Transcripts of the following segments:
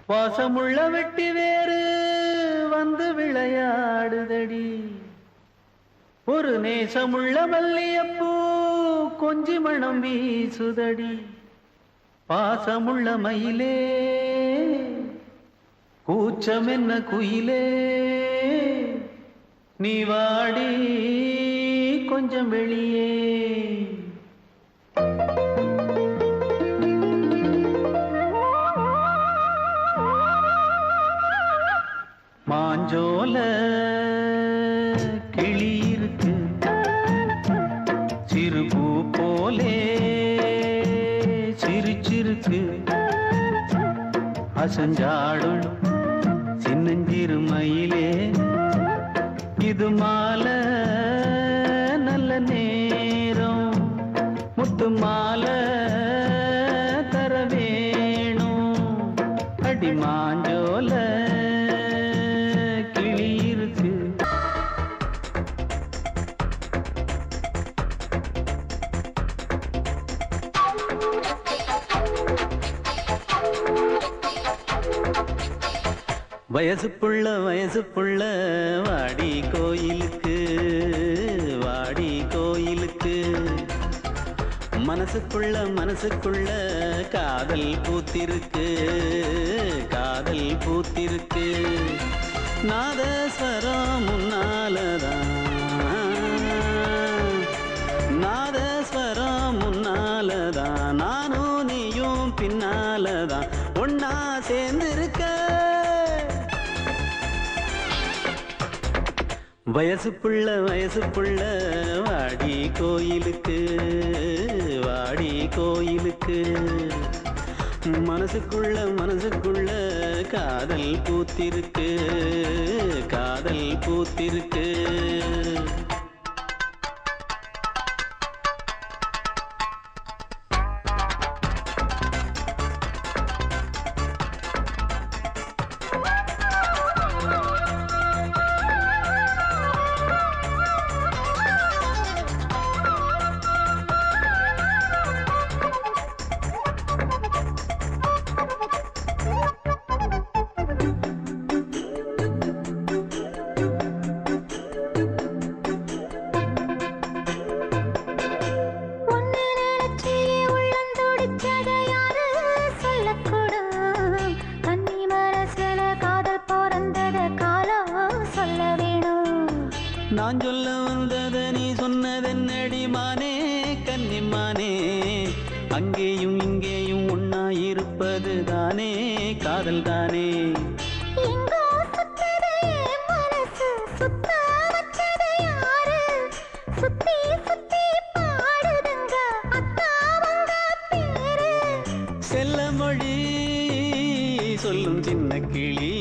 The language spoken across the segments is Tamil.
வாசமுள்ள வெட்டி வேறு வந்து விளையாடுதடி, ஒரு நேசமுள்ள மல்லியப்பூ கொஞ்சி மணம் வீசுதடி, பாசமுள்ள மயிலே கூச்சம் என்ன குயிலே, நீ வாடி கொஞ்சம் வெளியே. மாஞ்சோல கிளி இருக்கு சிறுபூ போலே சிரிச்சிருக்கு, அசஞ்சாடும் சின்னஞ்சிறு மயிலே, இது மாலை நல்ல நேரம், முத்து மாலை தர வேணும், அடி மாஞ்சோல கிளி இருக்கு. வயசு புள்ள வாடி கோயிலுக்கு, வாடி கோயிலுக்கு, மனசுக்குள்ள மனசுக்குள்ள காதல் பூத்திருக்கு, காதல் பூத்திருக்கு. நாதஸ்வரம் முன்னாலதான், நாதஸ்வரம் முன்னாலதான், நானும் நீயும் பின்னாலதான் ஒன்னா சேர்ந்திருக்க. வயசுப்புள்ள வயசுப்புள்ள வாடி கோயிலுக்கு, வாடி கோயிலுக்கு. மனசுக்குள்ள மனசுக்குள்ள காதல் பூத்திருக்கு, காதல் பூத்திருக்கு. நான் சொல்ல வந்தத நீ சொன்னதென்னடி மானே, கன்னிமானே. அங்கேயும் இங்கேயும் ஒன்னா இருப்பது தானே காதல் தானே. செல்ல மொழி சொல்லும் சின்ன கிளி,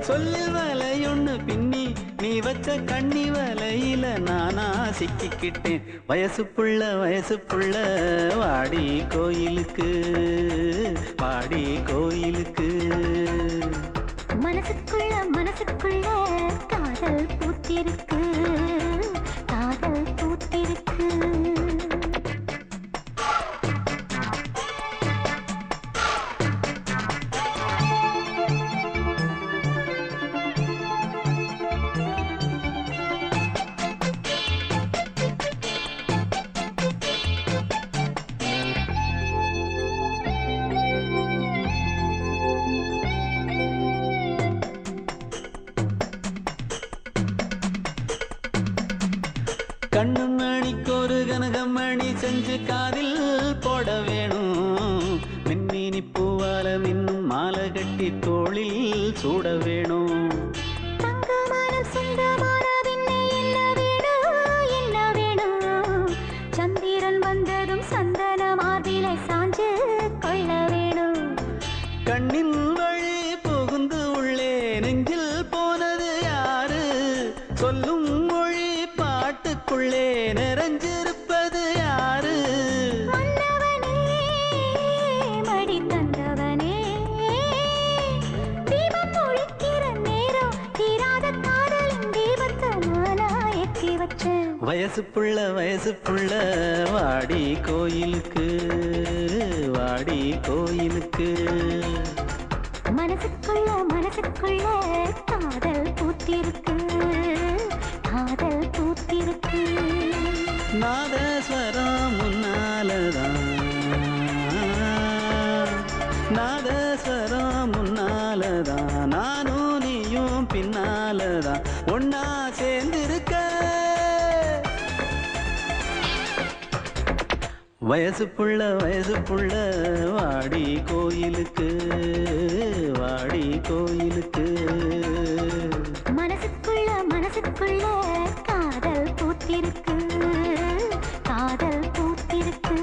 சொல்லில் வலையொன்னு பின்னி நீ வச்ச கண்ணி வலையில நானா சிக்கிக்கிட்டேன். வயசுப்புள்ள வயசுப்புள்ள வாடி கோயிலுக்கு, வாடி கோயிலுக்கு. மனசுக்குள்ள மனசுக்குள்ள காதல் பூத்திருக்கு, காதல் பூத்திருக்கு. கண்ணு மணிக்கு ஒரு கனகமணி செஞ்சு காதில் போட வேணும். மின்மினி பூவால மின்னும் மாலை கட்டி தோளில் சூட வேணும். சந்திரன் வந்ததும் சந்தன மார்பிலை சாஞ்சு கொள்ள வேணும். கண்ணின் வழி புகுந்து உள்ளே நெஞ்சில் போனது யாரு, சொல்லும் மொழி பாட்டுக்குள்ளே நிறைஞ்சிருப்பது யாரு. மன்னவனே மடி தந்தவனே, தீபம் ஒழிக்கிற நேரம் தீராத காதலின் தீபத்தை நானா ஏற்றி வச்சேன். வயசுப்புள்ள வயசுப்புள்ள வாடி கோயிலுக்கு, வாடி கோயிலுக்கு. மனசுக்குள்ள மனசுக்குள்ள காதல் பூத்திருக்கு, காதல் பூத்திருக்கு. நாதஸ்வரம் முன்னாலதான், நாதஸ்வரம் முன்னாலதான், நானும் நீயும் பின்னாலதான் ஒன்னா சேர்ந்திருக்க. வயசுப்புள்ள வயசுப்புள்ள வாடி கோயிலுக்கு, வாடி கோயிலுக்கு. மனசுக்குள்ள மனசுக்குள்ள காதல் பூத்திருக்கு, காதல் பூத்திருக்கு.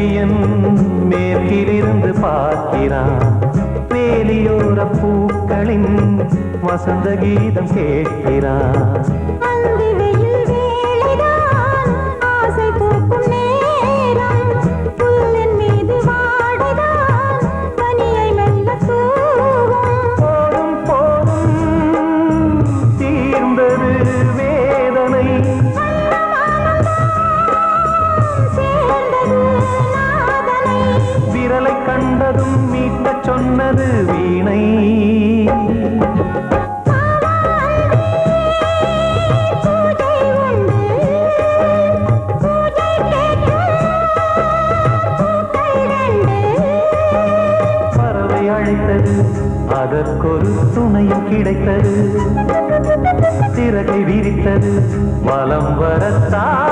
சூரியன் மேற்கிலிருந்து பார்க்கிறான் வேலியோர பூக்களின் வசந்த கீதம் கேட்கிறான் அந்தி வெயில் வேளைதான் ஆசை பூக்கும் நேரம் புல்லின் மீது வாடைதான் பனியை மெல்ல தூவும் போதும் போதும் தீர்ந்தது வேதனை சேர்ந்தது நாதனை விரலை கண்டதும் மீட்டச் சொன்னது வீணை பூஜை உண்டு பூஜை கேட்கும் பூக்கள் ரெண்டு பறவை அழைத்தது அதற்கொரு துணையும் கிடைத்தது சிறகை விரித்தது வலம் வரத்தான்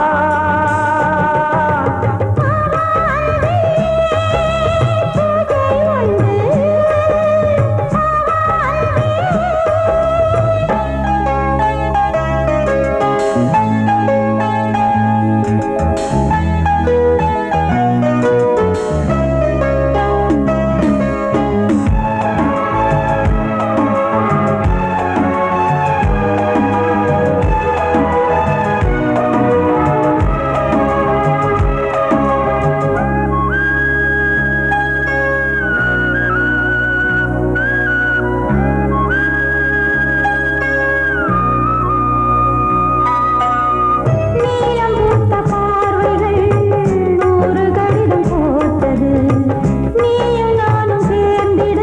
நீலம் பூத்த பார்வைகள் நூறு கடிதம் போட்டது நீயும் நானும் சேர்ந்திட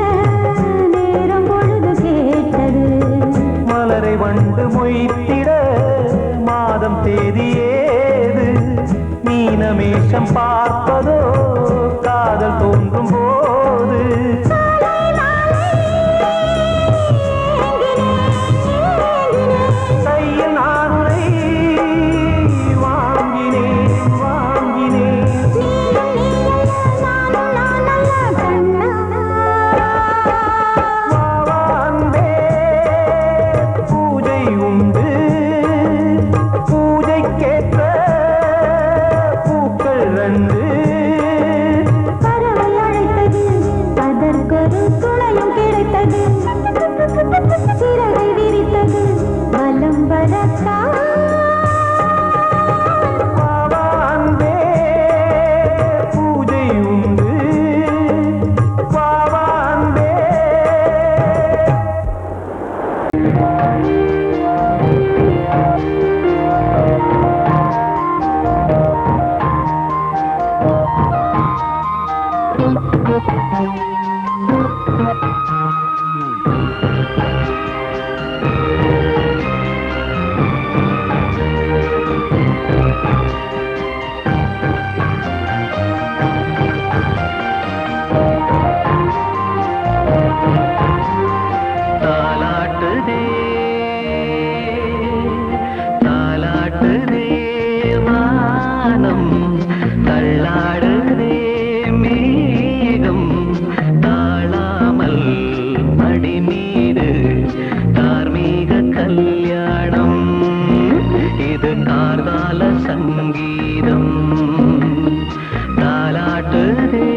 நேரம் பொழுது கேட்டது மலரை வண்டு மொய்த்திட மாதம் தேதி ஏது மீனமேஷம் பார்ப்பதோ காதல் தோன்றும் போது கையில் நானுரை வாங்கினேன் வாங்கினேன் வாவான்பே பூஜை உண்டு பூஜைக்கேற்ற பூக்கள் ரெண்டு பறவை அழைத்தது அதற்கொரு துணையும் கிடைத்தது சிறகை விரித்தது வலம் வரத்தான் வாவான்பே பூஜை உண்டு வாவான்பே தாலாட்டுதே தாலாட்டுதே வானம் தள்ளாடுதே மேகம் தாழாமல் மடி மீது தார்மீக கல்யாணம் இது கார்கால சங்கீதம் தாலாட்டுதே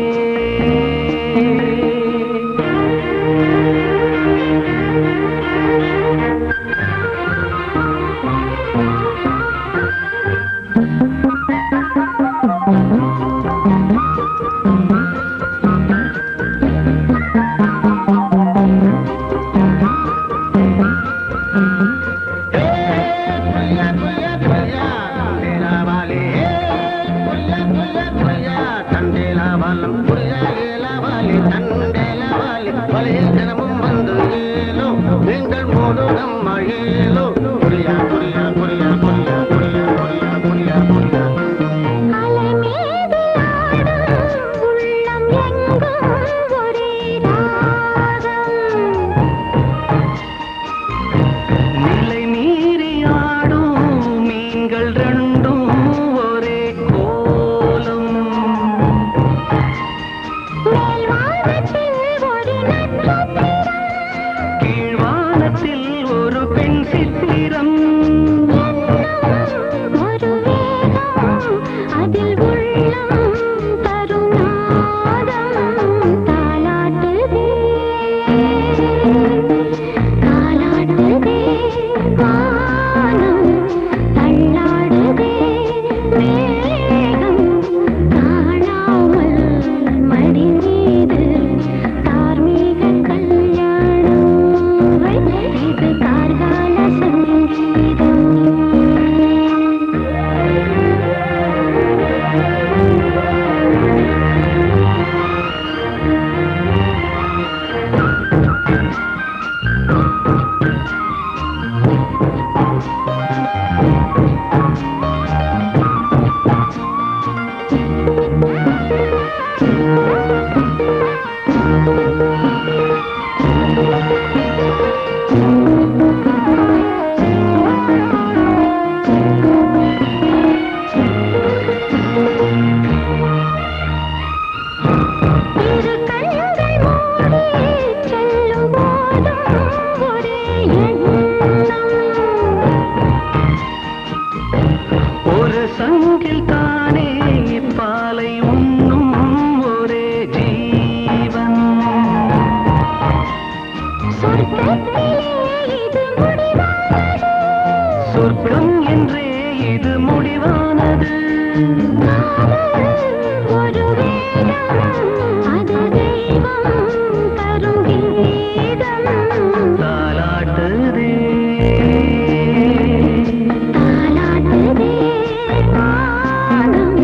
அலை மீது ஆடும் உள்ளம் எங்கும் ஒரே ராகம் நிலை மீறி ஆடும் மீன்கள் ரெண்டும் ஒரே கோலம் மேல்வானத்தில் ஒரு நட்சத்திரம் கீழ்வானத்தில் ஒரு பெண் சித்திரம் ஒரு வேதம் அது தெய்வம் தரும் கீதம் தாலாட்டுதே தாலாட்டுதே வானம்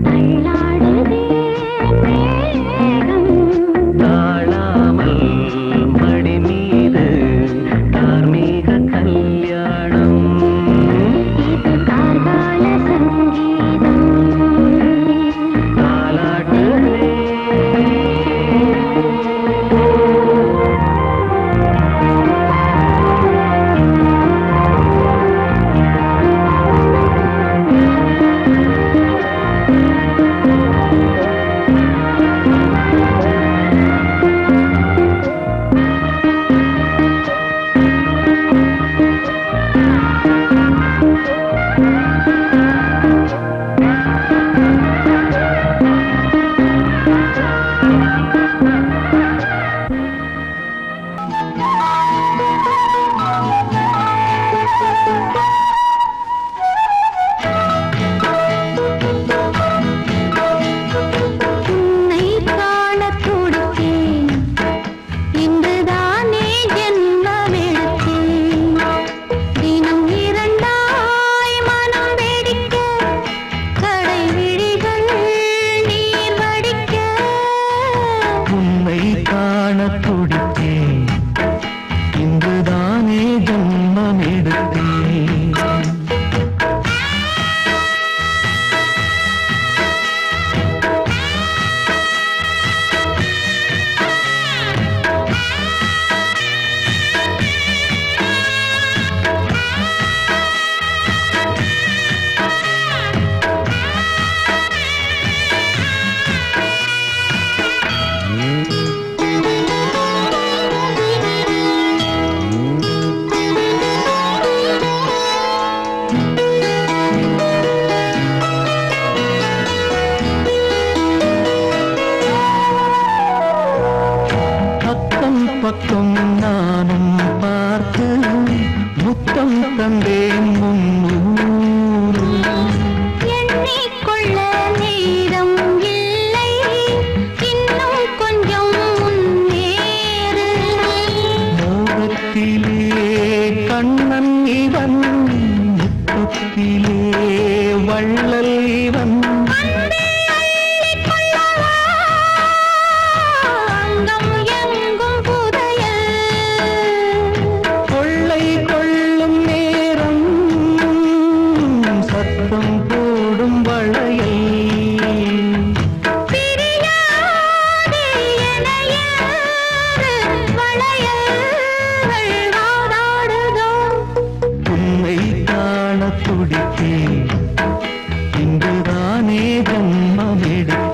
தள்ளாடுதே மேகம் தாழாமல் மடி மீது தார்மீக கல்யாணம் இது கார்கால சங்கீதம் தாலாட்டுதே உன்னை காணத் துடித்தேன் இன்றுதானே ஜென்மமெடுத்தேன் தினம் இரண்டாய் மனம் வெடிக்க கடை விழிகள் நீர் வடிக்க உன்னை காணத் துடித்தேன் இன்றுதானே ஜன்மம் எடுத்தேன் அக்கம் பக்கம் நானும் பார்த்து முத்தம் தந்தேன் முன்னூறு எண்ணிக்கொள்ள நேரம் இல்லை இன்னும் கொஞ்சம் முன்னேறு மோகத்திலே கண்ணன் இவன் முத்தத்திலே வள்ளல் இவன் அங்கம் எங்கும் புதையல் கொள்ளை கொள்ளும் நேரம் சத்தம் போடும் வளையல் பிரியாதே எனையாறு வளையல்கள் வாதாடுதோ உன்னை காணத் துடித்தேன் இன்றுதானே ஜன்மம் எடுத்தேன்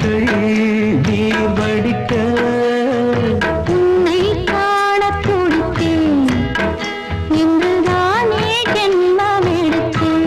கண்கள் நீர் வடிக்க உன்னை காணத் துடித்தேன் இன்றுதானே ஜென்மம் எடுத்தேன்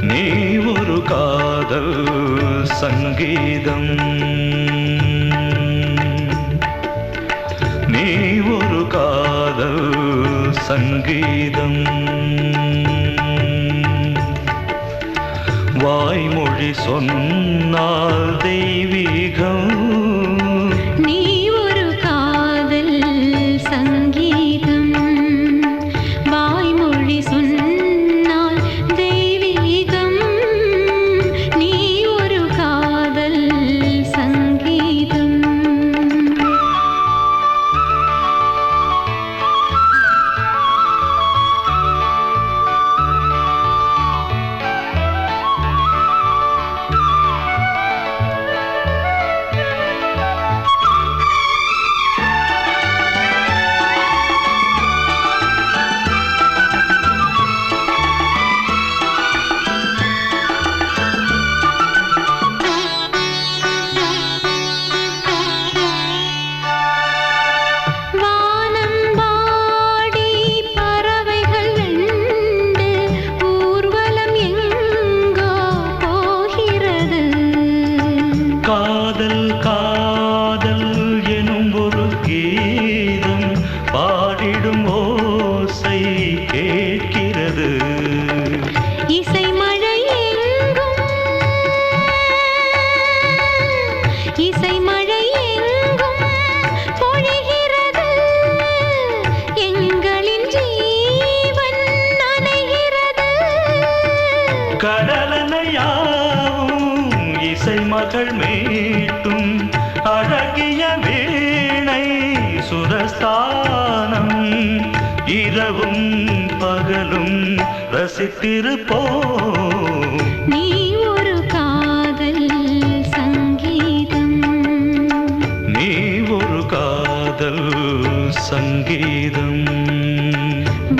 நீ ஒரு காதல் சங்கீதம் நீ ஒரு காதல் சங்கீதம் வாய்மொழி சொன்னால் தெய்வீகம் நீ ஒரு காதல் சங்கீதம் வாய்மொழி சொன்னால் தெய்வீகம் நீ ஒரு காதல் சங்கீதம் வானம்பாடி பறவைகள் வெண்டு ஊர்வலம் எங்கோ போகிறது காதல் காதல் எனும் ஒரு கீதம் பாடிடும் ஓசை கேட்கிறது இசை மழை எங்கும் இசை மழை எங்கும் பொழிகிறது எங்களின் ஜீவன் நனைகிறது கடலனையாவும் இசை மகள் மீட்டும் அழகிய வீணை சுரஸ்தானம் இரவும் பகலும் ரசித்திருப்போம் நீ ஒரு காதல் சங்கீதம் நீ ஒரு காதல் சங்கீதம்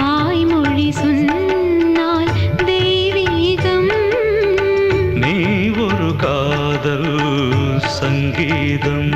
வாய்மொழி சொன்னால் தெய்வீகம் நீ ஒரு காதல் சங்கீதம்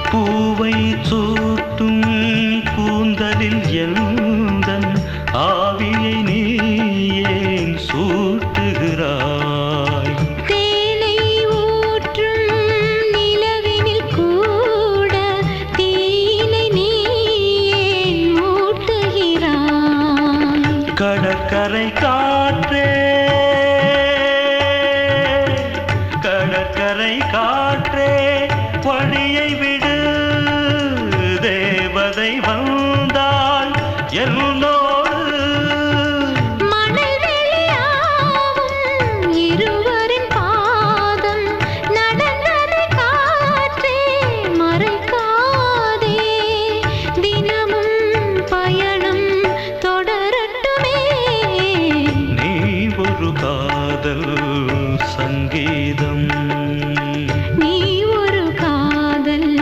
பூவை சூட்டும் கூந்தலில் எந்தன் ஆவியை நீ ஏன் சூட்டுகிறாய் தேனை ஊற்றும் நிலவினில் கூட தீனை நீ ஏன் மூட்டுகிறாய் கடற்கரை காற்றே கடற்கரை காற்றே வழியை விடு தேவதை வந்தால் என்னோடு மணல் வெளியாகும் இருவரின் பாதம் நடந்ததை காற்றே மறைக்காதே தினமும் பயணம் தொடரட்டுமே நீ ஒரு காதல் சங்கீதம் நீ ஒரு காதல்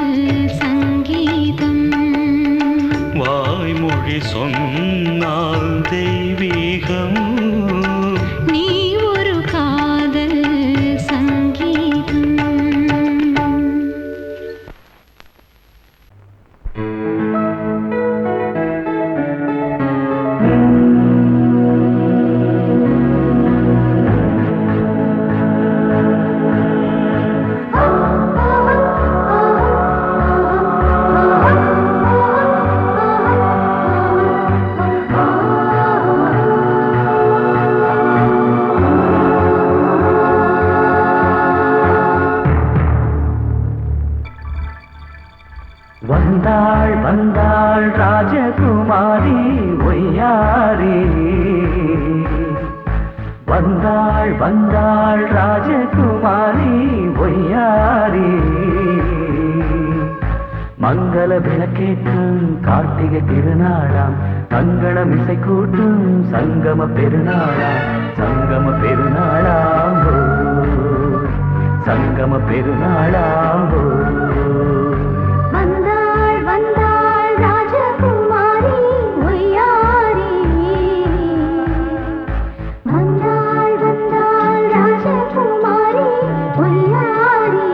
வந்தாள் வந்தாள் ராஜகுமாரி ஒய்யாரி வந்தாள் வந்தாள் ராஜகுமாரி ஒய்யாரி மங்கள விளக்கேற்றும் கார்த்திகை திருநாளாம் கங்கணம் இசை கூட்டும் சங்கம பெருநாளாம் சங்கம பெருநாளாம் சங்கம பெருநாளாம் வந்தாள் வந்தாள் ராஜகுமாரி ஒய்யாரி வந்தாள் வந்தாள் ராஜகுமாரி ஒய்யாரி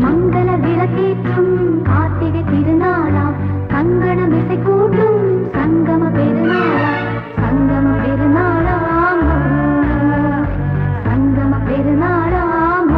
மங்கள விளக்கேற்றும் கார்த்திகை திருநாளாம் கங்கணம் இசை கூட்டும் சங்கம பெருநாளாம் சங்கம பெருநாளாம் சங்கம பெருநாளாம்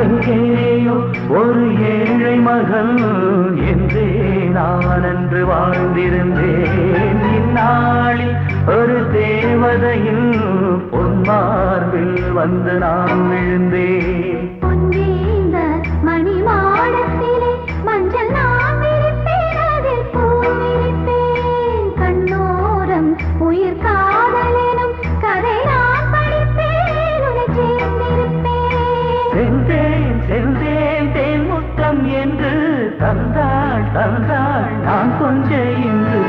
எங்கேயோ ஒரு ஏழை மகள் என்றே நான் அன்று வாழ்ந்திருந்தேன் இந்நாளில் ஒரு தேவதையில் பொன்மார்பில் வந்து நான் விழுந்தேன் பொன்வேந்த மணி மாடத்திலே மஞ்சள் நான் விரிப்பேன் அதில் பூ விரிப்பேன் கண்ணோரம் உயிர் காதலெனும் கதை நான் படிப்பேன் உன்னை சேர்ந்திருப்பேன் சென்றேன் சென்றேன் தேன் முத்தம் என்று தந்தாள் தந்தாள் நான் கொஞ்ச இன்று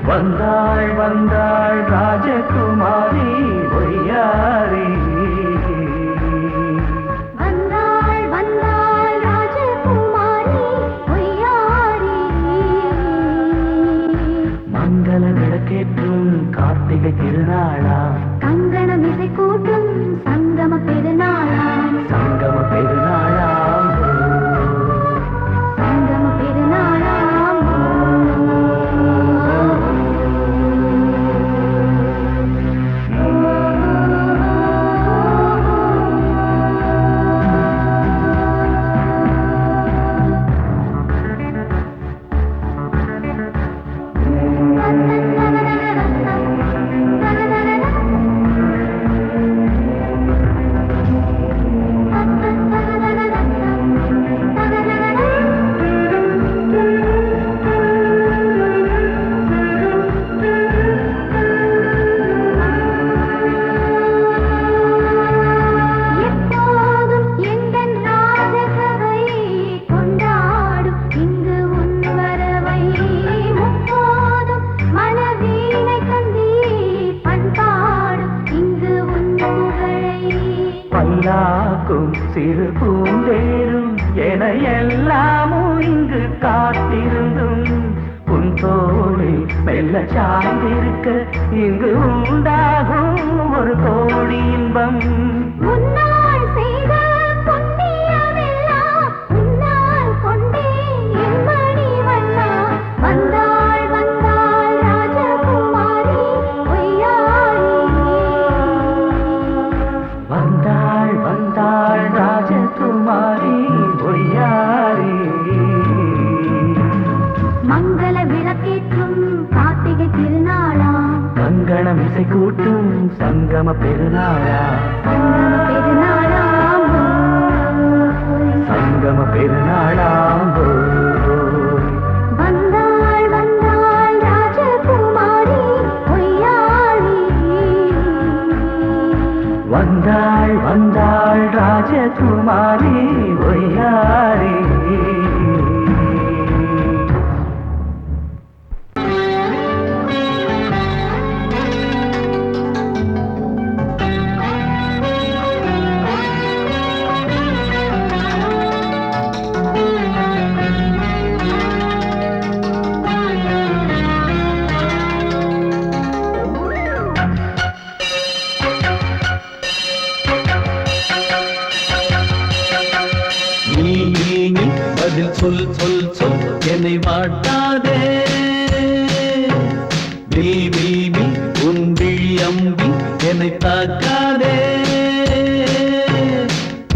வந்தாள் வந்தாள் ராஜகுமாரி ஒய்யாரி வந்தாள் வந்தாள் ராஜகுமாரி ஒய்யாரி மங்கள விளக்கேற்றும் கார்த்திகை திருநாளா கங்கணம் இசை கூட்டும் சங்கம பெருநாளாம் சங்கம பெருநாளாம் சங்கம பெருநாளாம் எப்போதும் எந்தன் ராஜசபை கொண்டாடும் இங்கு உன் வரவை முப்போதும் மனவீணை தந்தி பண்பாடும் இங்கு உன் புகழை பல்லாக்கும் சிறு பூந்தேரும் என எல்லாமும் இங்கு காத்திருந்தும் உன் தோளில் மெல்ல சாய்ந்திருக்க இங்கு உண்டாகும் ஒரு கோடி இன்பம் முன்னால் செய்த புண்ணியமெல்லாம் உன்னால் கொண்டேன் என் மணி வண்ணா வந்தாள் வந்தாள் ராஜகுமாரி ஒய்யாரி வந்தாள் வந்தாள் ராஜகுமாரி ஒய்யாரி மங்கள விளக்கேற்றும் கார்த்திகை திருநாளாம் கங்கணம் இசை கூட்டும் சங்கம பெருநாளா சங்கம பெருநாளாம் சங்கம பெருநாளாம் வந்தாள் வந்தாள் ராஜகுமாரி ஒய்யாரி வந்தாள் வந்தாள் ராஜகுமாரி ஒய்யாரி சொல் சொல் சொல் என்னை வாட்டாதே வில் வில் வில் உன் விழி அம்பி என்னை தாக்காதே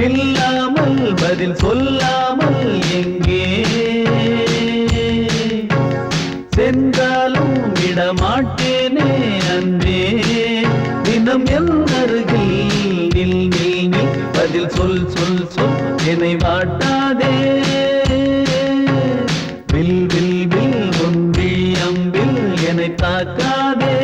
நில்லாமல் பதில் சொல்லாமல் எங்கே சென்றாலும் விடமாட்டேனே அன்பே தினம் என் அருகில் நில் நில் நில் பதில் சொல் சொல் சொல் என்னை வாட்டாதே வில் வில் வில் உன் விழி அம்பில் என்னை தாக்காதே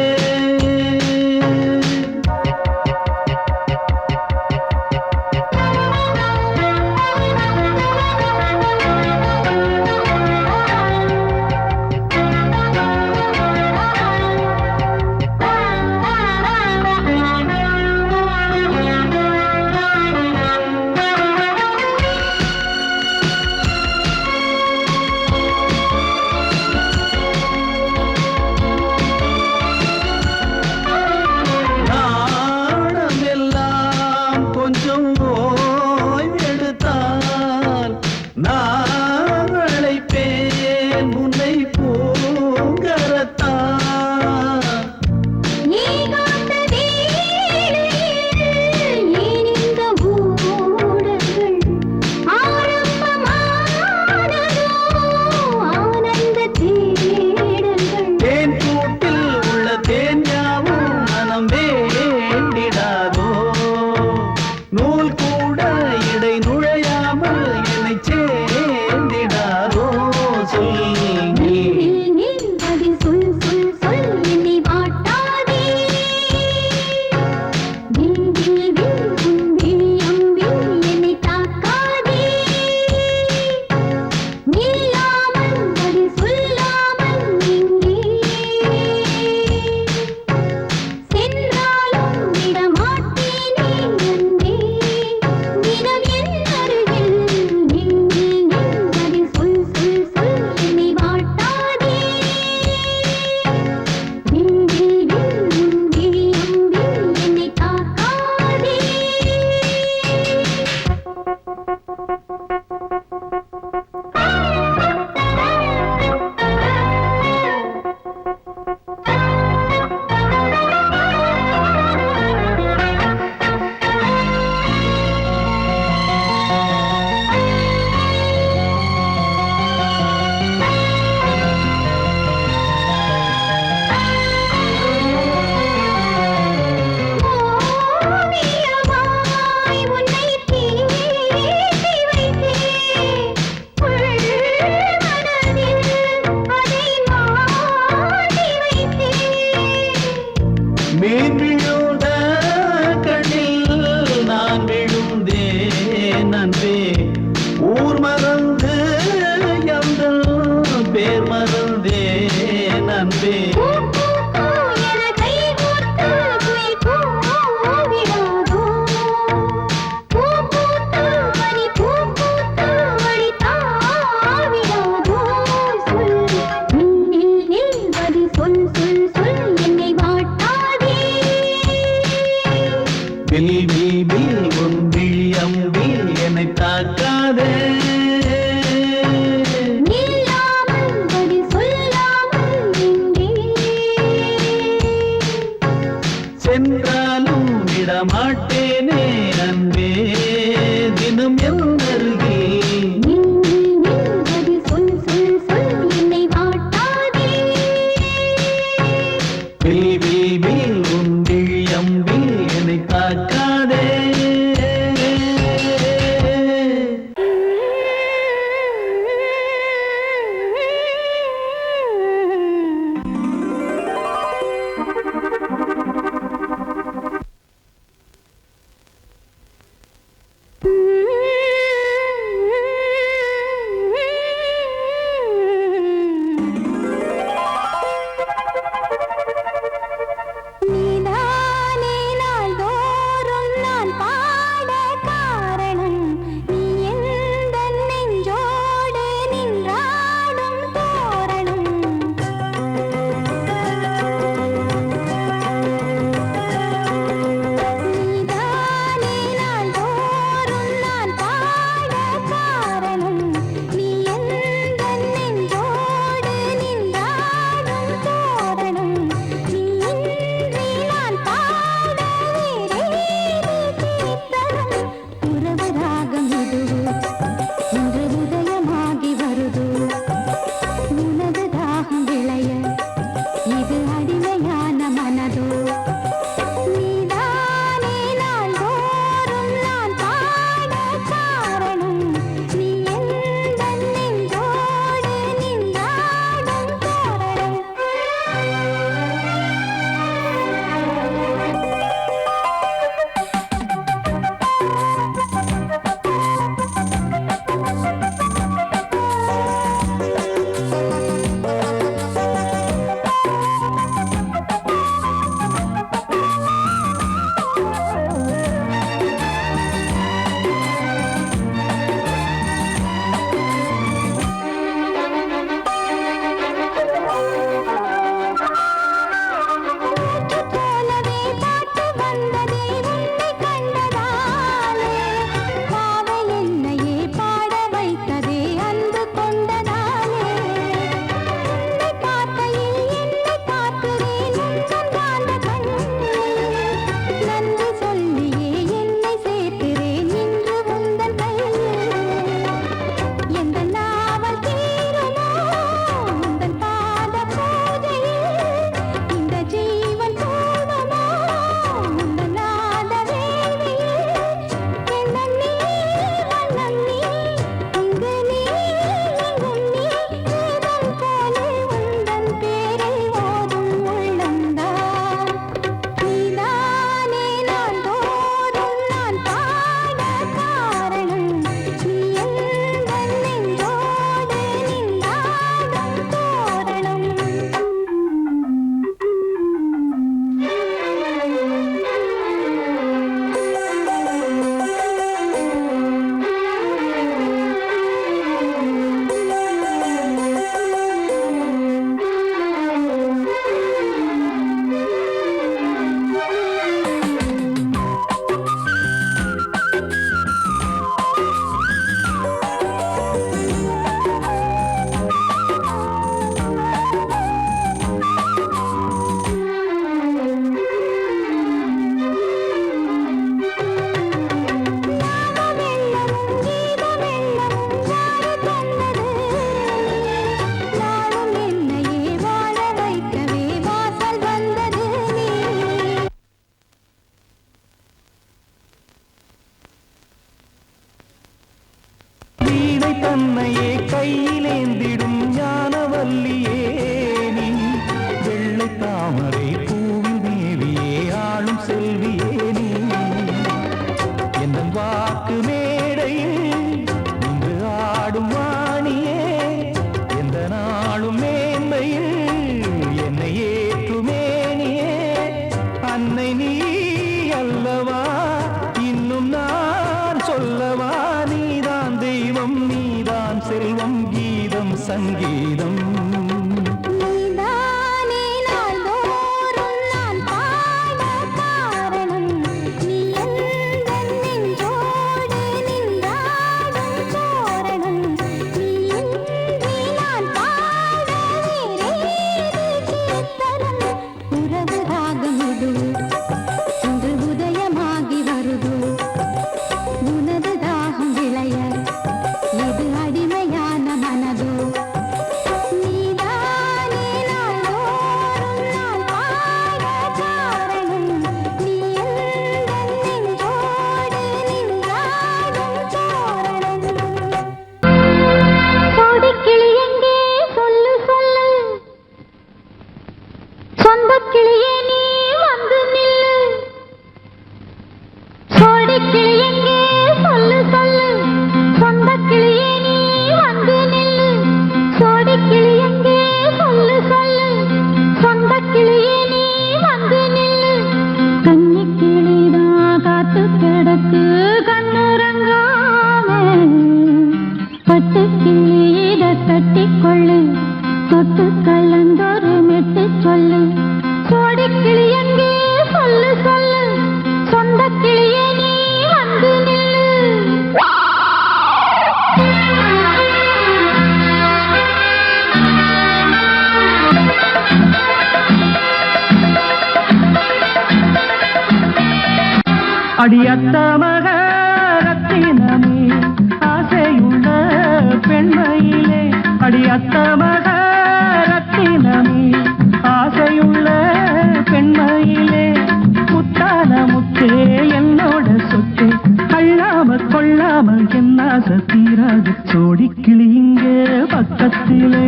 அன்னை நீ அல்லவா இன்னும் நான் சொல்லவா நீதான் தெய்வம் நீதான் செல்வம் கீதம் சங்கீதம் நீதானே நாள்தோறும் நான் பாட காரணம் நீ எந்தன் நெஞ்சோடு நின்றாடும் தோரணம் நீ இன்றி நான் பாட வேறேது கீர்த்தனம் உறவு ராகமிது இன்று உதயமாகி வருது உனது தாகம் விளைய இது அடிமையான மனதோ நீதானே நாள்தோறும் நான் பாட காரணம் நீ எந்தன் நெஞ்சோடு நின்றாடும் தோரணம் கோடிக்கிளி எங்கே சொல்லு சொல்லு சொந்தக் கிளியே நீ வந்து நில்லு கோடிக்கிளி எங்கே சொல்லு சொல்லு சொந்தக் கிளியே நீ வந்து நில்லு கோடிக்கிளி எங்கே சொல்லு சொல்லு சொந்தக் கிளியே நீ வந்து நில்லு கன்னிக் கிளிதான் காத்து கிடக்கு கண்ணுறங்காம பட்டுக் கிளி இத கட்டிக்கொள்ளு தொட்டு கலந்தொரு மெட்டு சொல்லு கோடிக் கிளி எங்கே சொல்லு சொல்லு சொந்தக் கிளியே நீ வந்து நில்லு அடியத்த மக ரத்தினமே ஆசையுள்ள பெண்மையிலே அடியத்த மக ரத்தினமே ஆசையுள்ள பெண்மையிலே முத்தான முத்தே என்னோட சொத்து அள்ளாம கொள்ளாம என்ன தீராது சோடிக்கிளி இங்கே பக்கத்திலே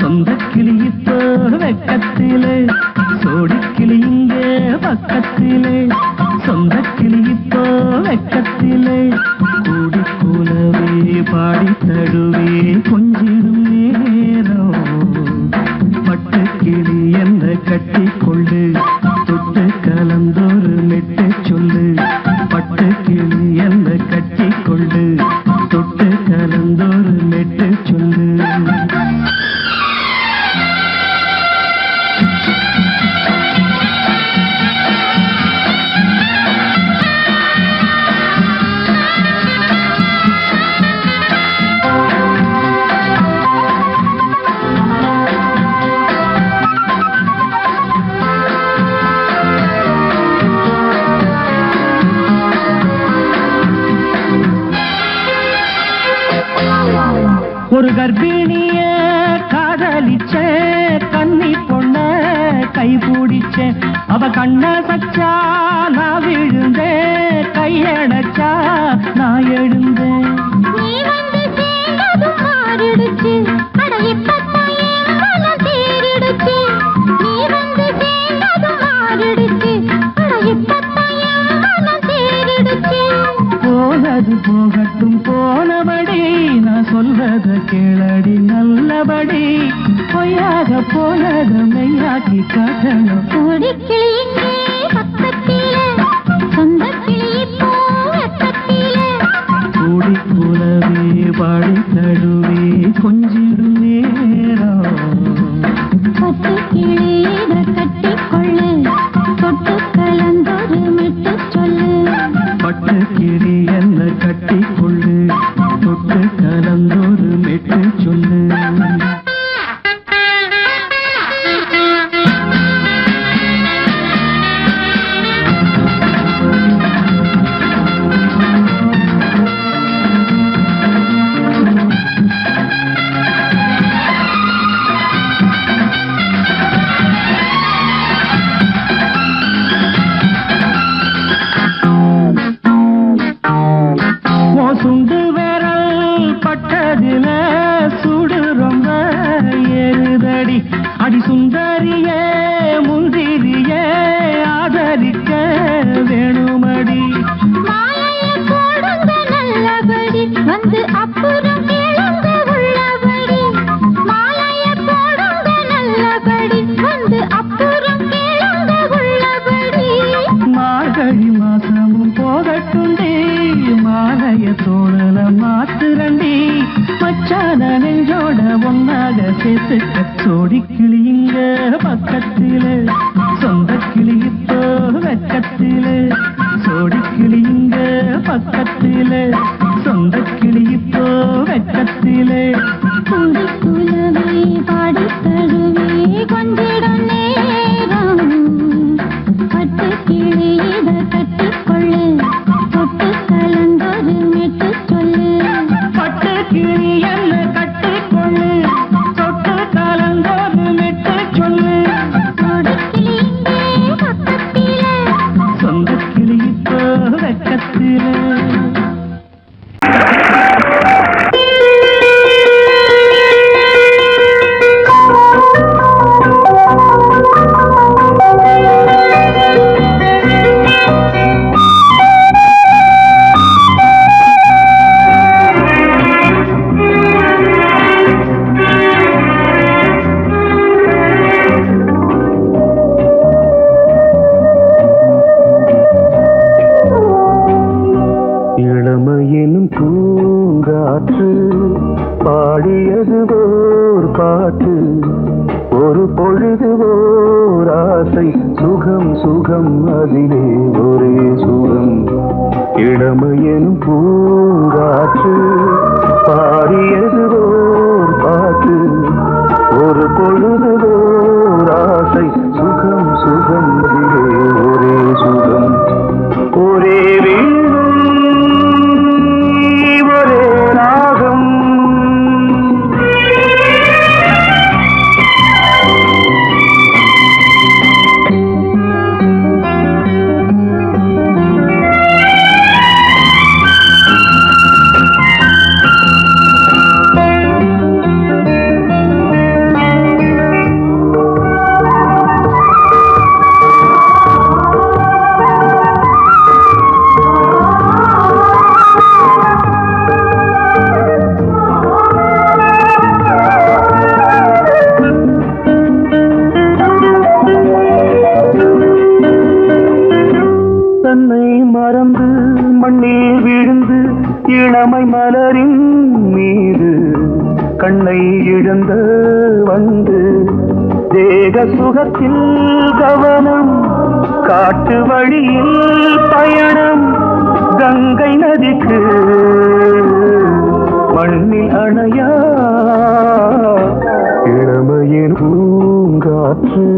சொந்த கிளி இப்போ வெக்கத்திலே சோடிக்கிளி இங்கே பக்கத்திலே சொந்த கிளி இப்போ வெக்கத்திலே கூடி கூலவே பாடி தழுவே கொஞ்சிடும் நேரம் பட்டு கிளி என்ன கட்டி கொள்ளு தொட்டு கலந்தொரு மெட்டு சொல்லு பட்டு கிளி என்ன கட்டி கொள்ளு தொட்டு கலந்தொரு மெட்டு சொல்லு ஒரு கர்ப்பிணிய காதலிச்ச கன்னி பொண்ண கை பிடிச்ச அவ கண்ண சச்சா நான் விழுந்தேன் கையடைச்சா நான் எழுந்தேன் நீ வந்து சேர்ந்ததும் மாறிடுச்சு அட இப்பத்தான் என் மனம் தேறிடுச்சு நீ வந்து சேர்ந்ததும் மாறிடுச்சு அட இப்பத்தான் என் மனம் தேறிடுச்சு போனது போகட்டும் போனபடி நான் சொல்றத கேளடி நல்லபடி பொய்யாக போனது மெய்யாக்கி காட்டணும் கோடிக்கிளி இங்கே பக்கத்திலே சொந்தக் கிளி இப்போ வெக்கத்திலே கூடி கூலவே பாடி தழுவே கொஞ்சிடும் நேரம் பட்டு கிளி இத கட்டிக்கொள்ளு தொட்டு கலந்தொரு மெட்டு சொல்லு பட்டு கிளி என்ன கட்டி சேர்த்துக்க சோடி கிளியுங்க பக்கத்திலே சொந்த கிளி இப்போ வெக்கத்திலே சோடி கிளியுங்க பக்கத்திலே சொந்த கிளி இப்போ வெக்கத்திலே குந்தி குலவே பாடி தழுவே கொஞ்சிடும் நேரம் பட்டு கிளி இத கட்டிக்கொள்ளு தொட்டு கலந்தொரு மெட்டு சொல்லு பட்டு கிளி என்ன கட்டிக்கொள்ளு தொட்டு கலந்தொரு மெட்டு சொல்லு சோடி கிளி இங்கே பக்கத்திலே சொந்த கிளி இப்போ வெக்கத்திலே இளமையினும் பூங்காற்று பாடியது ஓர் பாட்டு ஒரு பொழுது ஓர் ஆசை சுகம் சுகம் அதிலே ஒரே சுகம் இளமையினும் பூங்காற்று பாடியது ஓர் பாட்டு ஒரு பொழுது ஓர் ஆசை சுகம் சுகம் அதிலே ஒரே சுகம் ஒரே இளமை மலரின் மீது கண்ணை இழந்த வந்து தேக சுகத்தில் கவனம் காட்டு வழியில் பயணம் கங்கை நதிக்கு மண்ணில் அணையா இளமையின் பூங்காற்று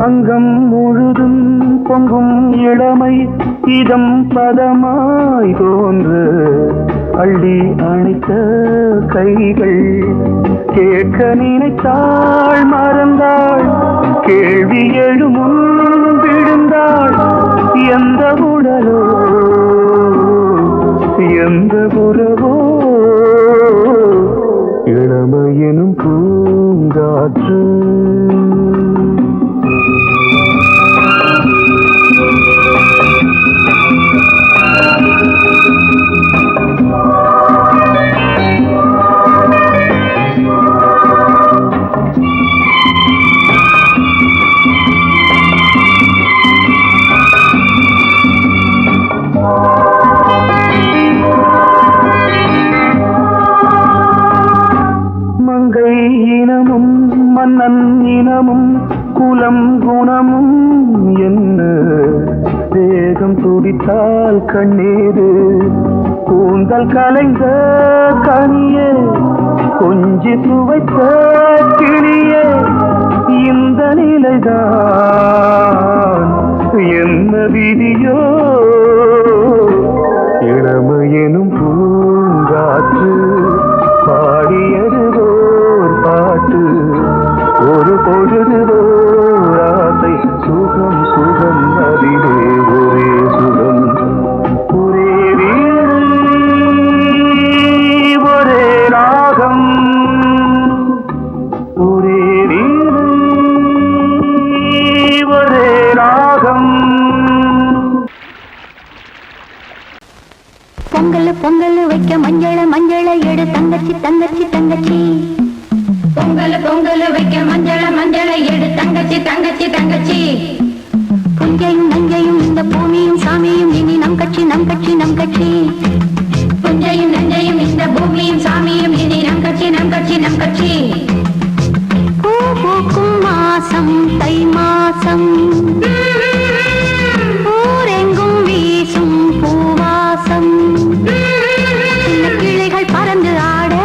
அங்கம் முழுதும் பொங்கும் இளமை இதம் பதமாய் தோன்று அள்ளி அணைத்த கைகள் கேட்க நினைத்தாள் மறந்தாள் கேள்வி எழுமுன் விழுந்தாள் எந்த உடலோ எந்த உறவோ இளமையெனும் பூங்காற்று மங்கை இனமும் மன்னன் இனமும் குலம் குணமும் என்ன வேகம் துடித்தால் கண்ணீரு கூந்தல் கலைந்த கனியே கொஞ்சி சுவைத்த கிளியே இந்த நிலைதான் என்ன விதியோ இளமையெனும் பூங்காற்று பாடியது ஓர் பாட்டு ஒரு பொழுது ஓர் ஆசை சுகம் சுகம் அதிலே ஒரே சுகம் ஒரே ஒரே ராகம் ஒரே ஒரே ராகம் வைக்க மஞ்சள மஞ்சள எடு தங்கச்சி தங்கச்சி தங்கச்சி. பொங்கல் வைக்க மஞ்சள மஞ்சள எடு தங்கச்சி தங்கச்சி தங்கச்சி. புஞ்சையும் நஞ்சையும் இந்த பூமியும் சாமியும் இனி நம் கட்சி நம் கட்சி நம் கட்சி. புஞ்சையும் நஞ்சையும் இந்த பூமியும் சாமியும் இனி நம் கட்சி நம் கட்சி நம் கட்சி. பூ பூக்கும் மாசம் தை மாசம், ஊரெங்கும் வீசும் பூவாசம். சின்ன கிளைகள் பறந்து ஆட,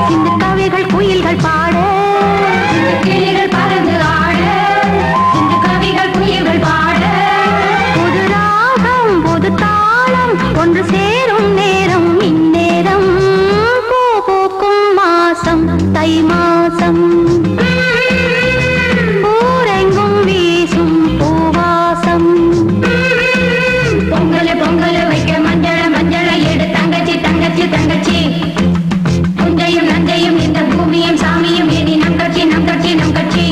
சின்ன கவிகள் குயில்கள் பாட. கிளிகள் பறந்து ஆட, சின்ன கவிகள் குயில்கள் பாட. புது ராகம் புது தாளம் ஒன்று சேரும் நேரம் இந்நேரம். பூ பூக்கும் மாசம் தை மாசம், ஊரெங்கும் வீசும் பூவாசம். பொங்கல் வைக்க மஞ்சள மஞ்சள எடு தங்கச்சி தங்கச்சி தங்கச்சி. புஞ்சையும் நஞ்சையும் இந்த பூமியும் சாமியும் இனி நம் கட்சி நம் கட்சி நம் கட்சி.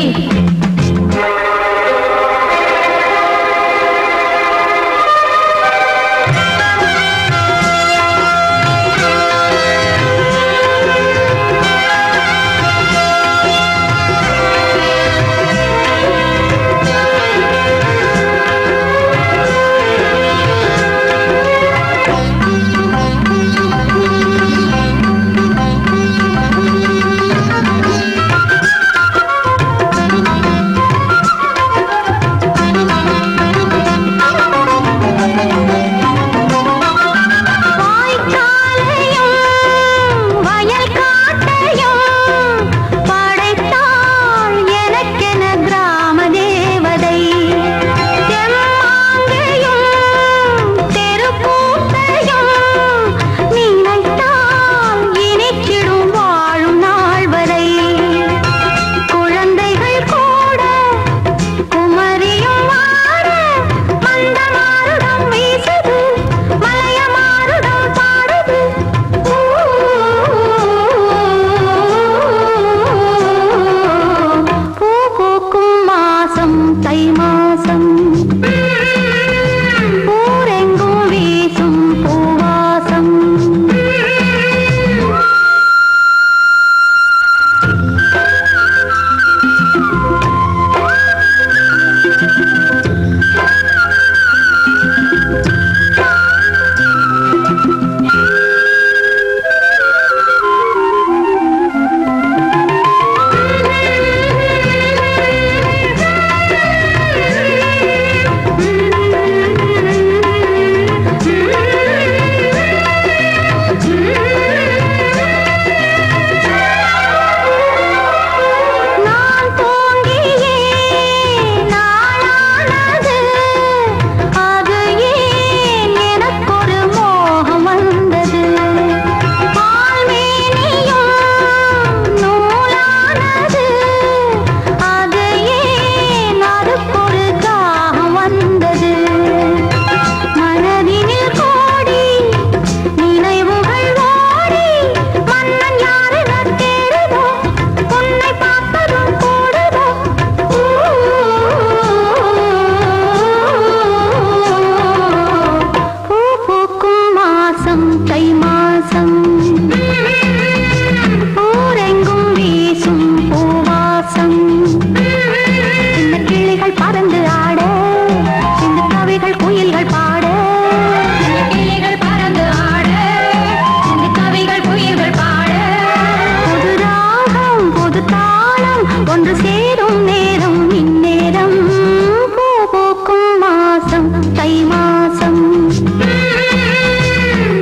தை மாசம்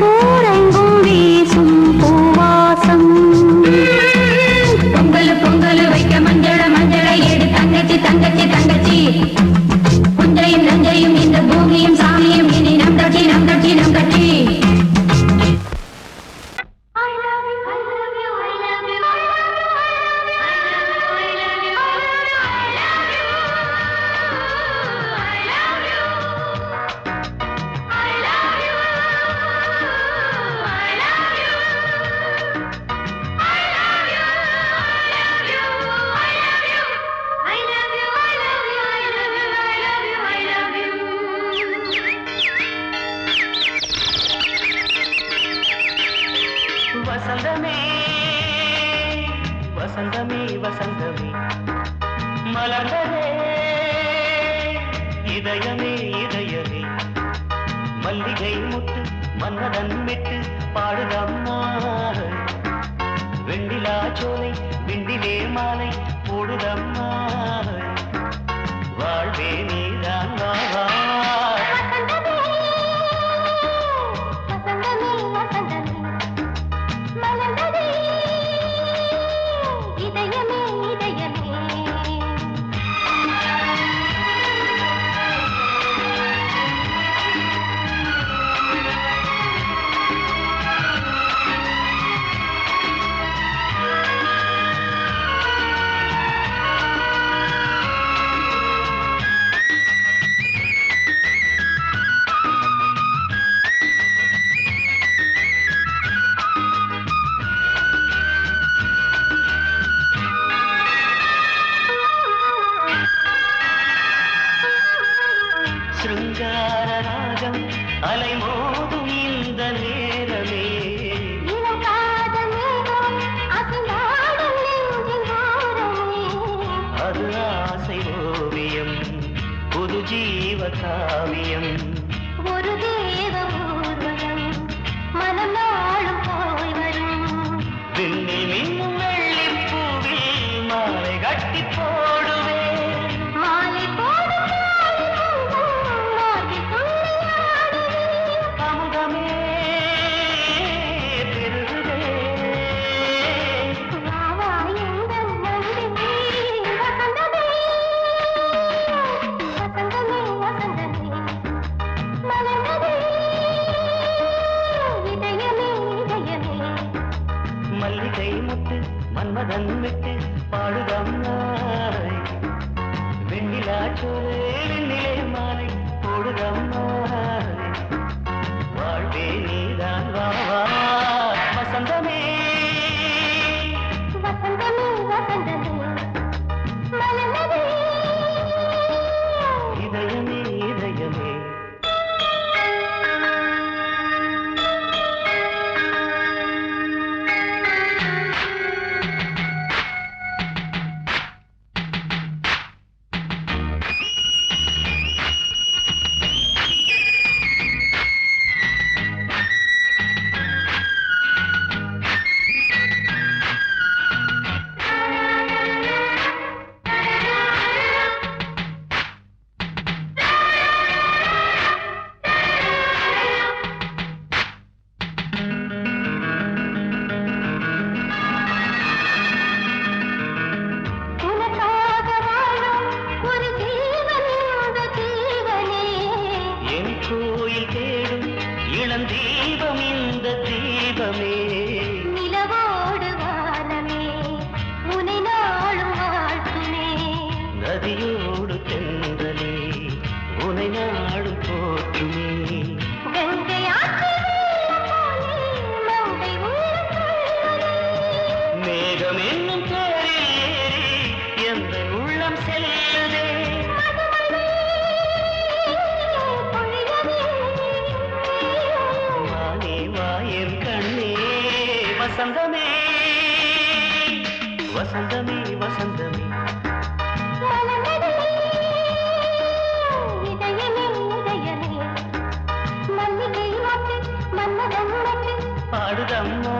ஊரெங்கும் வீசும் வசந்தமே வசந்தமே வசந்தமே மலர்ந்ததே இதயமே இதயமே மல்லிகை முட்டு மன்னதன் விட்டு பாடுதம்மா வெண்ணிலா சோலை விண்டிலே மாலை போடுதம்மா வாழ்வே நீதான் வா வா அலைமோதும் இந்த நேரமே அது ஆசை ஓவியம் புது ஜீவ காவியம் ஒரு தேவ ஊர்வலம் மனம் நாளும் போய் வரும் விண்ணில் மின்னும் வெள்ளிப்பூவில் மாலை கட்டி போடுவேன் மாலை மல்லிகை முட்டு மன்மதன் விட்டு பாடுதம்மாய் வெண்ணிலா சோலை வெண்ணிலே மாலை போடுதம்மாய் வாழ்வே நீதான் வா வா வசந்தமே வசந்தமே வசந்தமே மலர்ந்ததே இதயமே இதயமே தீபம் இந்த தீபமே நிலவோடு வானமே உனை நாளும் வாழ்த்துமே நதியோடு தென்றலே உனை நாடும் போற்றுமே மேகம் என்னும் பேரில் ஏறி எந்த உள்ளம் செல்லுதே வாயன் கண்ணே வசந்தமே வசந்தமே வசந்தமே இதயமே இதயமே மல்லிகை மட்டு மன்னதன் மட்டு பாடுதம்மா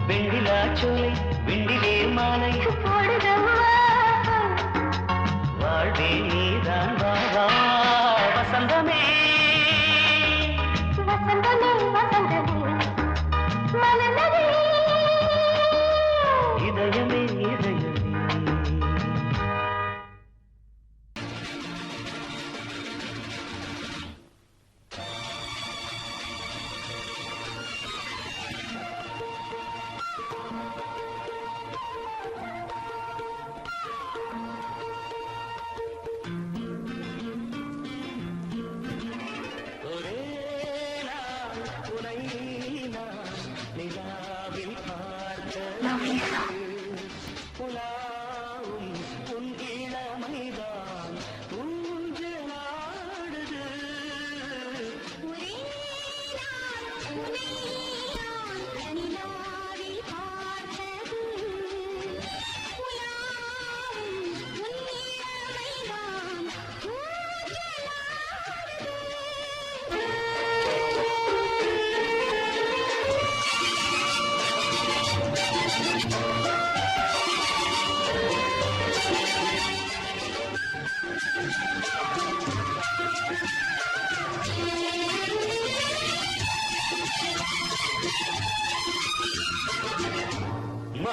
வெண்ணிலா சோலை வெண்ணிலே மாலை போடுதம்மா வாழ்வே நீதான் வா வா வசந்தமே வசந்தமே வசந்தமே மலர்ந்ததே இதயமே இதயமே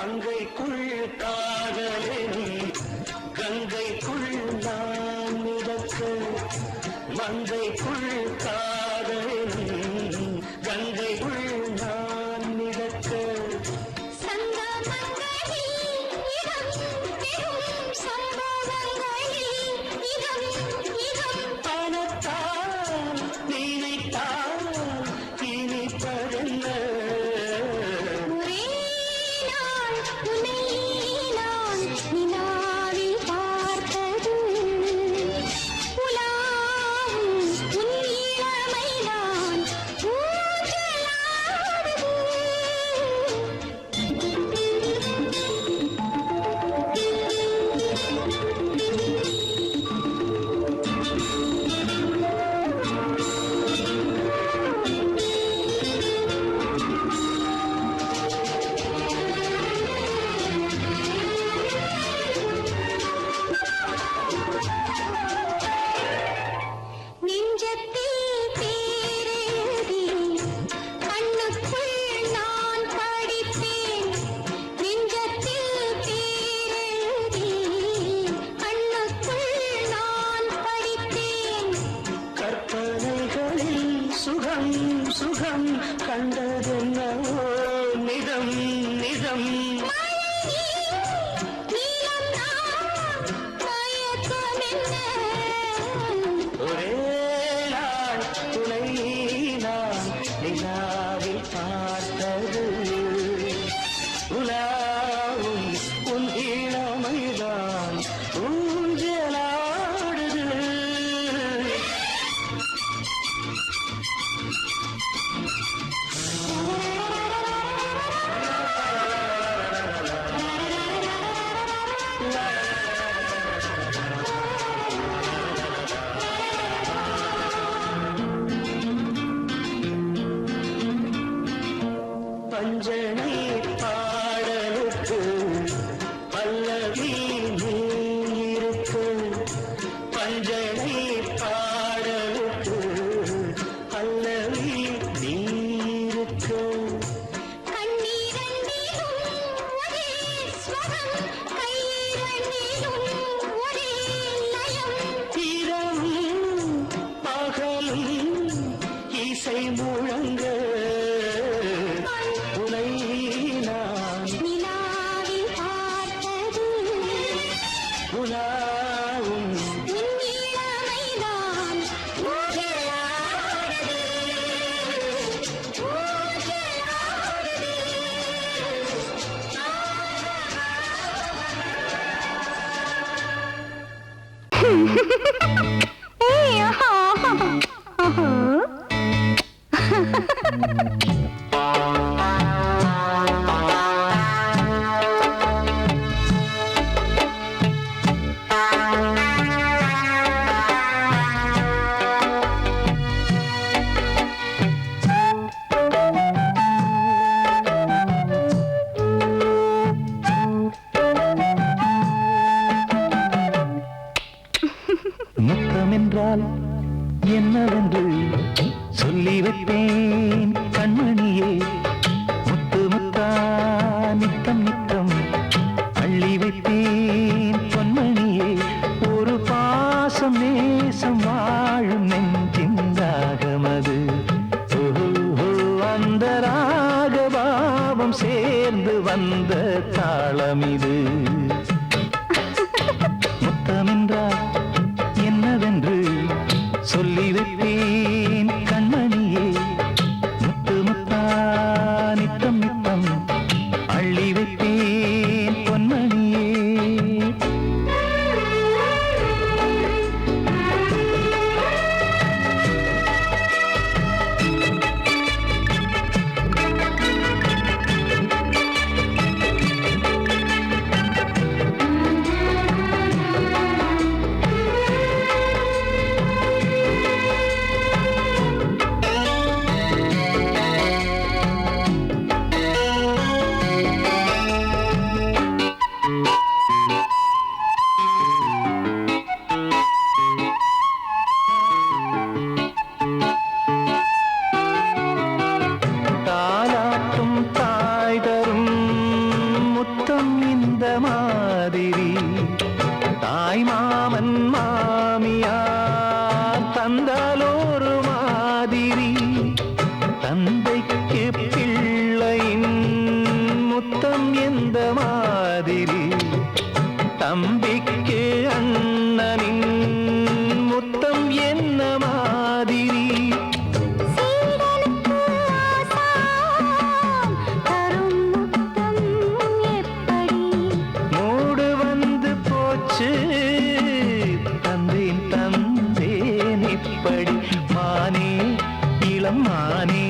மங்கைக்குள் காதலின் கங்கைக்குள் நான் மிதக்க மங்கைக்குள் காதலின் கங்கைக்குள் நான் மிதக்க பணத்தால் நினைத்தால் இனிப்பதென்ன சுகம் சுகம் கண்டதென்னவோ நிதம் நிதம் ஒரே நாள் துணை நான் நிலாவில் பார்த்தது உலாவும் உன் இளமைதான் ஊஞ்சலாடுது பஞ்சனை பாடலுக்கு பல்லவி நீ இருக்கு பஞ்சனை பாடலுக்கு பல்லவி நீ இருக்கு இரவும் பகலும் இசை முழங்க உனை நான் உலாவும் முத்தமென்றால் என்னவென்று சொல்லி வைப்பேன் கண்மணியே முத்து முத்தா நித்தம் நித்தம் அள்ளி வைப்பேன் பொன்மணியே ஒரு பாசம் நேசம் வாழும் நெஞ்சிந்தாகமது அந்த ராகபாவம் சேர்ந்து வந்த தாளமிது முத்தமென்றால் என்னவென்று சொல்லி வைப்பேன் கண்மணியே முத்து முத்தா நித்தம் நித்தம் அள்ளி வைப்பேன் பொன்மணியே எந்த மாதிரி தாய் மாமன் மாமியார் தந்தாலோரு மாதிரி தந்தைக்கு பிள்ளையின் முத்தம் எந்த மாதிரி தம்பிக்கு அண்ணனின் முத்தம் என்ன மாதிரி மூடு வந்து போச்சு தந்தேன் தந்தேன் இப்படி மானே இளம் மானே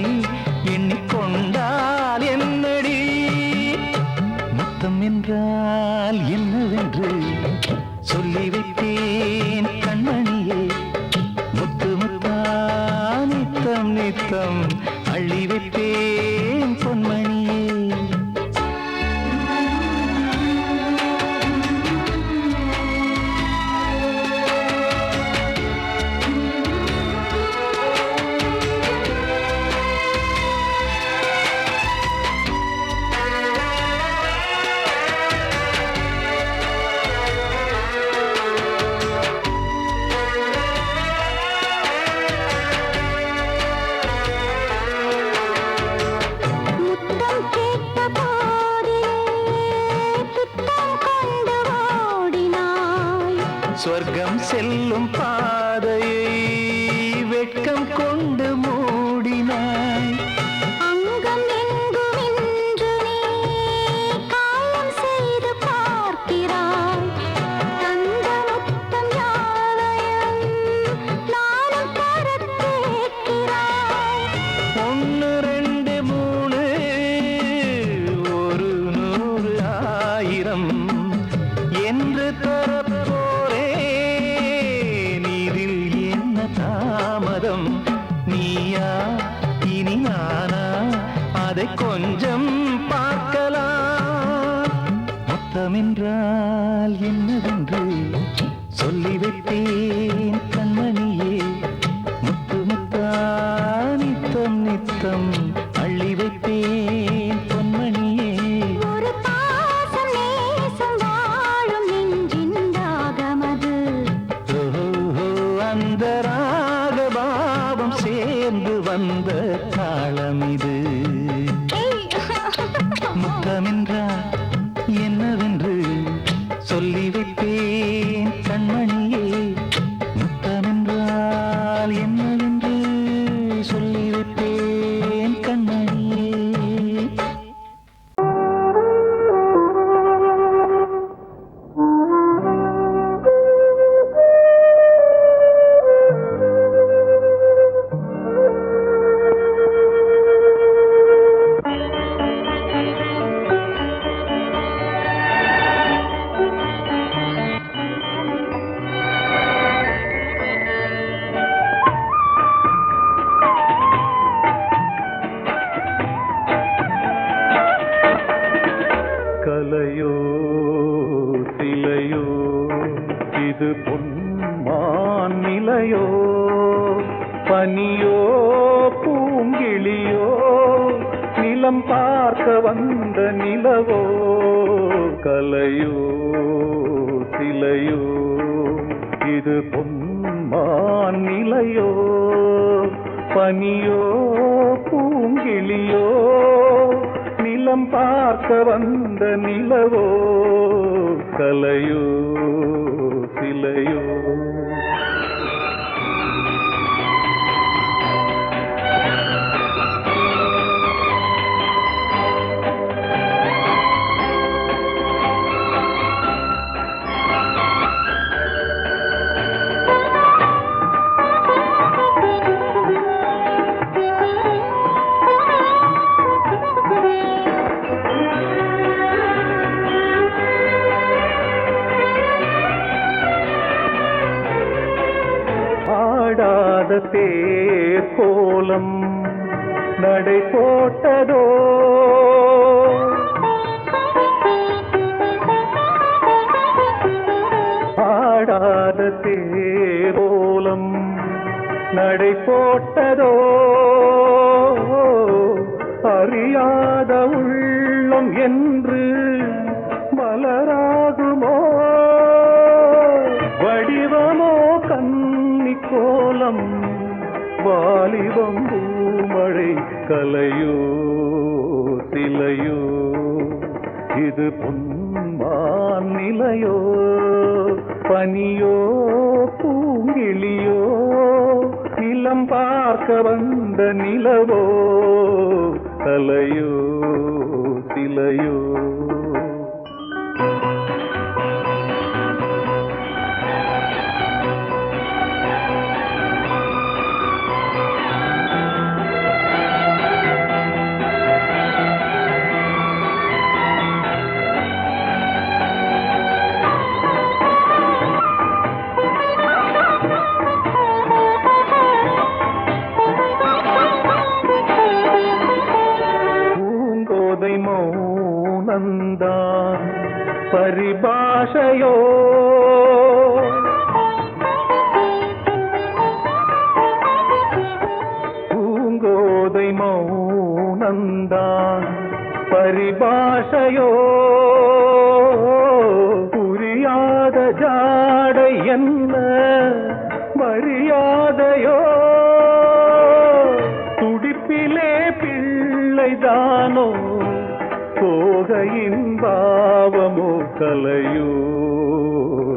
எண்ணிக்கொண்டால் என்னடி முத்தம் என்றால் என்னவென்று சொல்லி வைத்தேன் கண்மணியே முத்து முத்தா நித்தம் நித்தம் அள்ளி வைத்தேன் பொன்மணியே சொர்க்கம் செல்லும் பாதையை வெட்கம் கொண்டு மூடினாய் அங்கம் எங்கும் இன்று நீ காயம் செய்து பார்க்கிறாய் தந்த முத்தம் யாவையும் நானும் தரக் கேட்கிறாய் 1 2 3 ஒரு 100 1000 என்று தரப்போரேன் இதில் என்ன தாமதம் நீயா இனி நானா அதை கொஞ்சம் பார்க்கலாம் முத்தமென்றால் என்னவென்று சொல்லி வைத்தேன் கண்மணியே முத்து முத்தா நித்தம் நித்தம் அள்ளி வைத்தேன் பொன்மணியே ஒரு பாசம் நேசம் வாழும் நெஞ்சின் ராகமது ஓஹோ அந்த ராகபாவம் சேர்ந்து வந்த தாளம் இது முத்தமென்றால் என்னவென்று சொல்லி வைப்பேன் கண்மணியே முத்தமென்றால் என்னவென்று சொல்லி வைப்பேன் கண்மணியே கலையோ சிலையோ இது பொன்மான் நிலையோ பனியோ பூங்கிளியோ நிலம் பார்க்க வந்த நிலவோ கலையோ சிலையோ இது பொன்மான் நிலையோ பனியோ பூங்கிளியோ நிலம் பார்க்க வந்த நிலவோ கலையோ சிலையோ ஆடாத தேர் கோலம் நடை போட்டதோ ஆடாத தேர் கோலம் நடை போட்டதோ அறியாத உள்ளம் என்று மலர வாலிபம் பூமழை கலையோ சிலையோ இது பொன்மான் நிலையோ பனியோ பூங்கிளியோ நிலம் பார்க்க வந்த நிலவோ கலையோ சிலையோ மௌனந்தான் பரிபாஷையோ பூங்கோதை மௌனந்தான் பரிபாஷையோ புரியாத ஜாடை என்ன மரியாதையோ துடிப்பிலே பிள்ளைதானோ சோகையின் பாவமோ கலையோ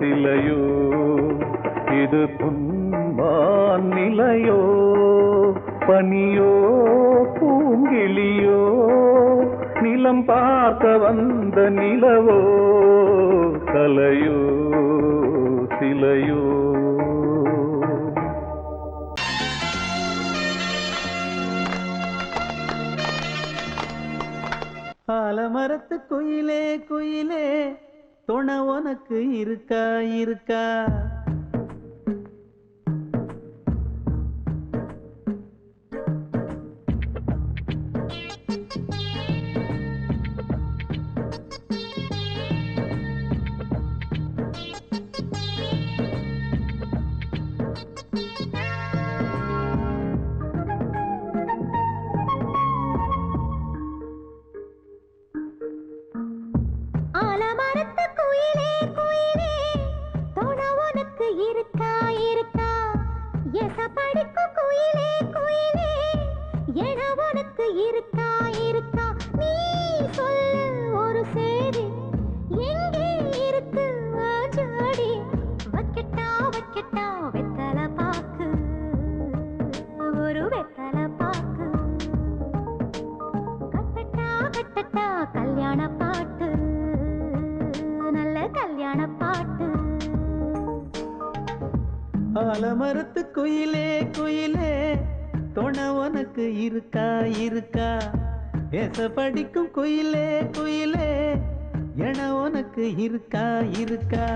சிலையோ இது பொன்மான் நிலையோ பனியோ பூங்கிளியோ நிலம் பார்க்க வந்த நிலவோ கலையோ சிலையோ ஆலமரத்து குயிலே குயிலே துணை உனக்கு இருக்கா இருக்கா ஆலமரத்து குயிலே குயிலே துணை உனக்கு இருக்கா இருக்கா ஏச படிக்கும் குயிலே குயிலே என உனக்கு இருக்கா இருக்கா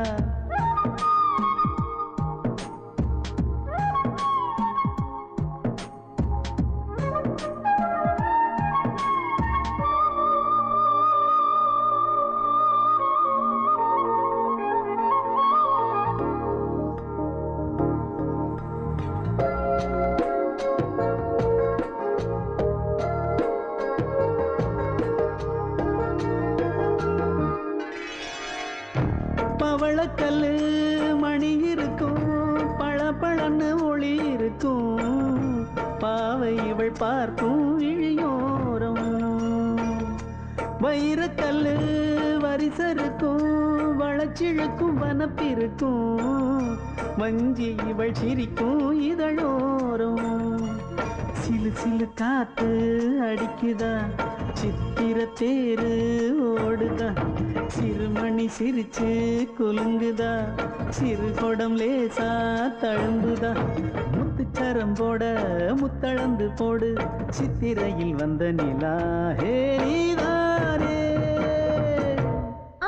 பவளக்கல்லு மணி இருக்கும் பளபளன்னு ஒளி இருக்கும் பாவை இவள் பார்க்கும் இழியோரம் வைரக்கல்லு வரிசருக்கும் வளச்சிழுக்கும் வனப்பிருக்கும் வஞ்சி இவள் சிரிக்கும் இதழோரம் சிலு சிலு காத்து அடிக்குதா சித்திர தேரு ஓடுதா சிறுமணி சிரிச்சு குலுங்குதா சிறு கொடம் லேசா தழும்புதா முத்துச்சரம் போட முத்தளந்து போடு சித்திரையில் வந்த நிலா ஹே நீதானே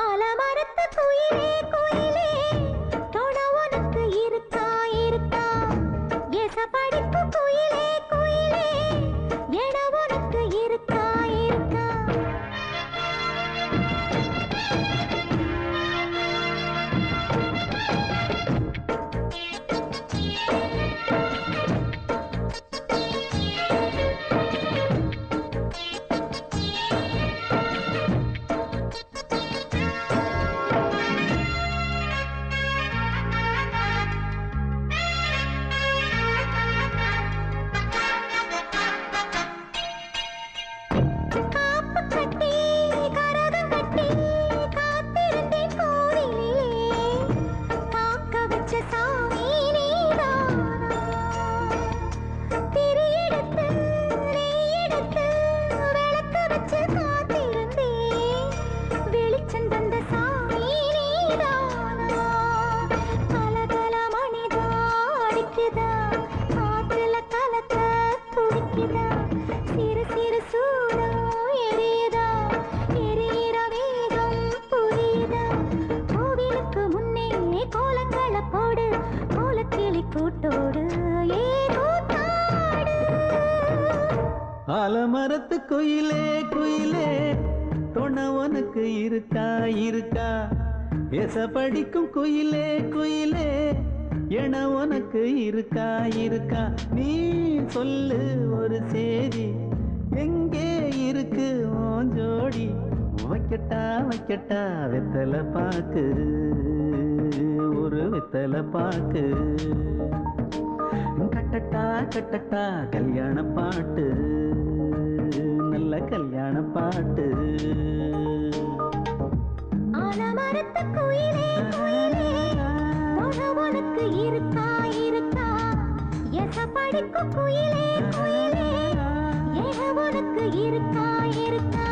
ஆலமரத்து குயிலே குயிலே துணை உனக்கு இருக்கா இருக்கா ஏச படிக்கும் குயிலே குயிலே என உனக்கு இருக்கா இருக்கா ஆலமரத்து குயிலே குயிலே துணை உனக்கு இருக்கா இருக்கா எச படிக்கும் குயிலே குயிலே என உனக்கு இருக்கா இருக்கா நீ சொல்லு ஒரு சேதி எங்கே இருக்கு உன் ஜோடி வைக்கட்டா வைக்கட்டா வெத்தலை பாக்கு ஒரு வெத்தலை பாக்கு கட்டட்டா கட்டட்டா கல்யாண பாட்டு நல்ல கல்யாண பாட்டு ஆலமரத்து குயிலே குயிலே துணை உனக்கு இருக்கா இருக்கா எச படிக்கும் குயிலே குயிலே என உனக்கு இருக்கா இருக்கா